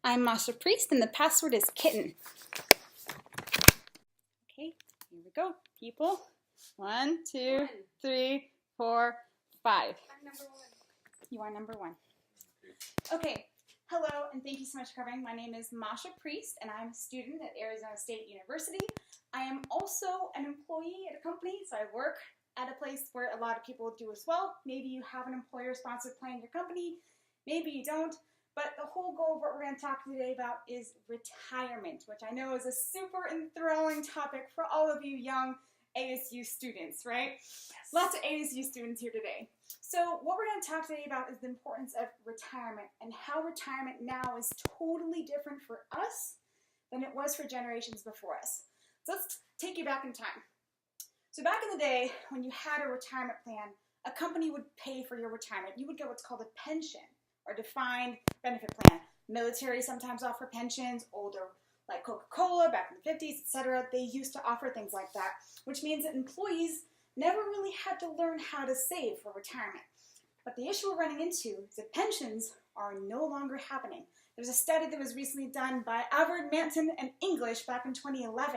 I'm Masha Priest, and the password is kitten. Okay, here we go, people. 1, 2, 3, 4, 5. I'm number 1. You are number 1. Okay, hello, and thank you so much for coming. My name is Masha Priest, and I'm a student at Arizona State University. I am also an employee at a company, so I work at a place where a lot of people do as well. Maybe you have an employer-sponsored plan in your company, maybe you don't. But the whole goal of what we're going to talk today about is retirement, which I know is a super enthralling topic for all of you young ASU students, right? Yes. Lots of ASU students here today. So what we're going to talk today about is the importance of retirement and how retirement now is totally different for us than it was for generations before us. So let's take you back in time. So back in the day, when you had a retirement plan, a company would pay for your retirement. You would get what's called a pension, or defined benefit plan. Military sometimes offer pensions, older like Coca-Cola back in the 50s, etc. They used to offer things like that, which means that employees never really had to learn how to save for retirement. But the issue we're running into is that pensions are no longer happening. There's a study that was recently done by Avard, Manton, and English back in 2011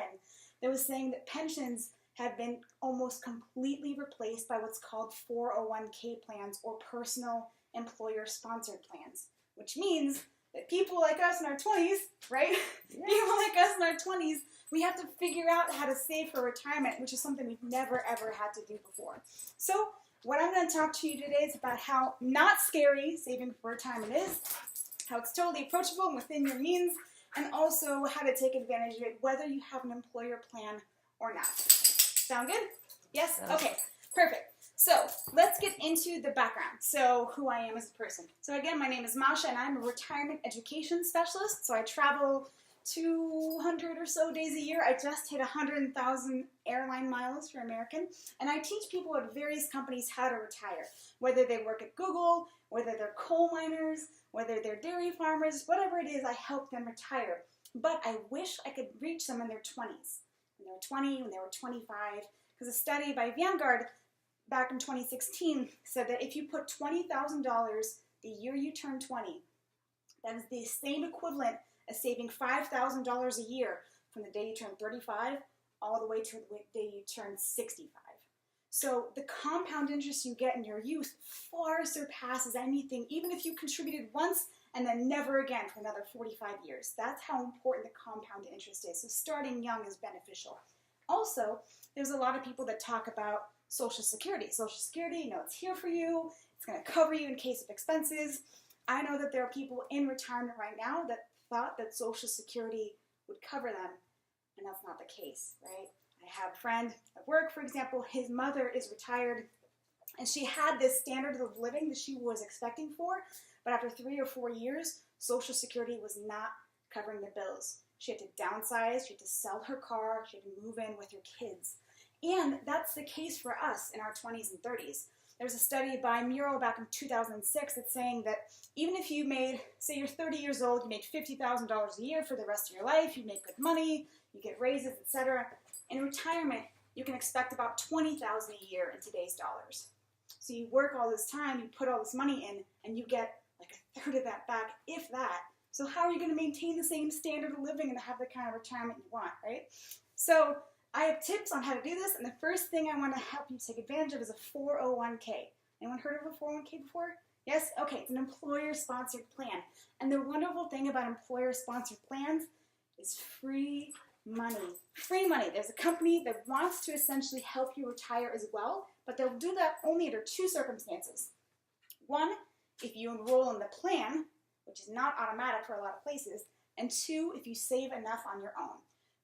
that was saying that pensions have been almost completely replaced by what's called 401k plans, or personal employer-sponsored plans, which means that people like us in our 20s, right? Yes. People like us in our 20s, we have to figure out how to save for retirement, which is something we've never ever had to do before. So what I'm going to talk to you today is about how not scary saving for retirement is, how it's totally approachable and within your means, and also how to take advantage of it, whether you have an employer plan or not. Sound good? Yes? Okay, perfect. So let's get into the background, so who I am as a person. So again, my name is Masha, and I'm a retirement education specialist. So I travel 200 or so days a year. I just hit 100,000 airline miles for American, and I teach people at various companies how to retire, whether they work at Google, whether they're coal miners, whether they're dairy farmers, whatever it is, I help them retire. But I wish I could reach them in their 20s. When they were 20, when they were 25, because a study by Vanguard back in 2016 said that if you put $20,000 the year you turn 20, that is the same equivalent as saving $5,000 a year from the day you turn 35 all the way to the day you turn 65. So the compound interest you get in your youth far surpasses anything, even if you contributed once and then never again for another 45 years. That's how important the compound interest is. So starting young is beneficial. Also, there's a lot of people that talk about Social Security. Social Security, you know, it's here for you. It's going to cover you in case of expenses. I know that there are people in retirement right now that thought that Social Security would cover them, and that's not the case, right? I have a friend at work, for example, his mother is retired, and she had this standard of living that she was expecting for, but after 3 or 4 years, Social Security was not covering the bills. She had to downsize, she had to sell her car, she had to move in with her kids. And that's the case for us in our 20s and 30s. There's a study by Murrow back in 2006 that's saying that even if you made, say you're 30 years old, you made $50,000 a year for the rest of your life, you make good money, you get raises, etc. In retirement, you can expect about $20,000 a year in today's dollars. So you work all this time, you put all this money in, and you get like a third of that back, if that. So how are you going to maintain the same standard of living and have the kind of retirement you want, right? So I have tips on how to do this, and the first thing I want to help you take advantage of is a 401k. Anyone heard of a 401k before? Yes? Okay, it's an employer-sponsored plan. And the wonderful thing about employer-sponsored plans is free money. Free money. There's a company that wants to essentially help you retire as well, but they'll do that only under 2 circumstances. One, if you enroll in the plan, which is not automatic for a lot of places, and 2, if you save enough on your own.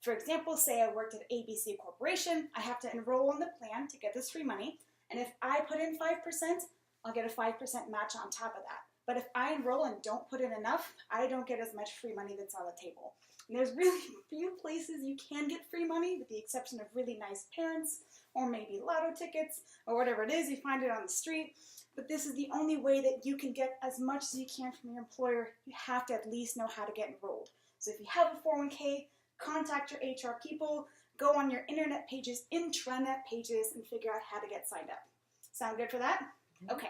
For example, say I worked at ABC Corporation, I have to enroll in the plan to get this free money, and if I put in 5%, I'll get a 5% match on top of that. But if I enroll and don't put in enough, I don't get as much free money that's on the table. And there's really few places you can get free money, with the exception of really nice parents, or maybe lotto tickets, or whatever it is, you find it on the street. But this is the only way that you can get as much as you can from your employer. You have to at least know how to get enrolled. So if you have a 401k, contact your HR people, go on your internet pages, intranet pages, and figure out how to get signed up. Sound good for that? Okay,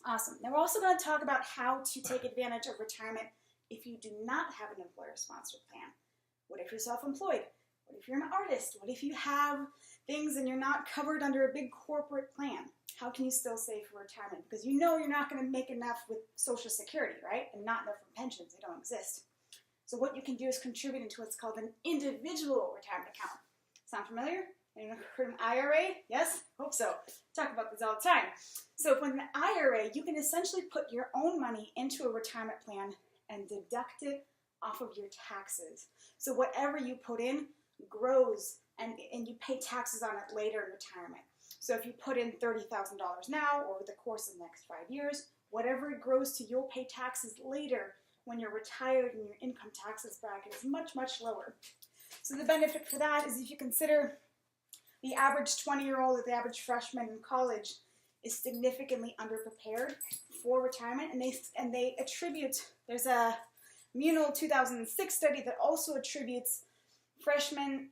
awesome. Now we're also going to talk about how to take advantage of retirement if you do not have an employer-sponsored plan? What if you're self-employed? What if you're an artist? What if you have things and you're not covered under a big corporate plan? How can you still save for retirement? Because you know you're not going to make enough with Social Security, right? And not enough from pensions. They don't exist. So what you can do is contribute into what's called an individual retirement account. Sound familiar? Anyone heard of an IRA? Yes? Hope so. Talk about this all the time. So with an IRA, you can essentially put your own money into a retirement plan and deduct it off of your taxes. So whatever you put in grows, and you pay taxes on it later in retirement. So if you put in $30,000 now over the course of the next 5 years, whatever it grows to, you'll pay taxes later when you're retired and your income taxes bracket is much, much lower. So the benefit for that is if you consider the average 20-year-old or the average freshman in college is significantly underprepared for retirement, and they attribute, there's a Munal 2006 study that also attributes freshmen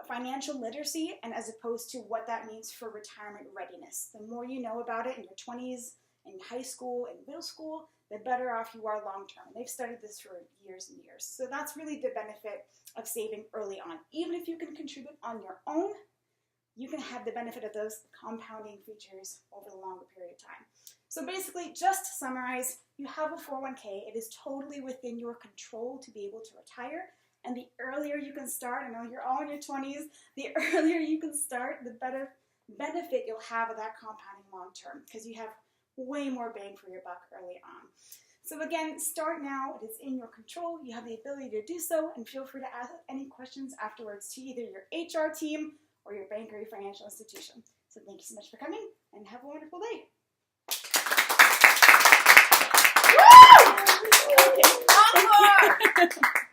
financial literacy and as opposed to what that means for retirement readiness. The more you know about it in your 20s, in high school, and middle school, the better off you are long term. They've studied this for years and years. So that's really the benefit of saving early on. Even if you can contribute on your own, you can have the benefit of those compounding features over the longer period of time. So basically, just to summarize, you have a 401k. It is totally within your control to be able to retire. And the earlier you can start, I know you're all in your 20s, the earlier you can start, the better benefit you'll have of that compounding long term, because you have way more bang for your buck early on. So again, start now. It is in your control. You have the ability to do so, and feel free to ask any questions afterwards to either your HR team or your bank or your financial institution. So thank you so much for coming, and have a wonderful day. Woo! Okay.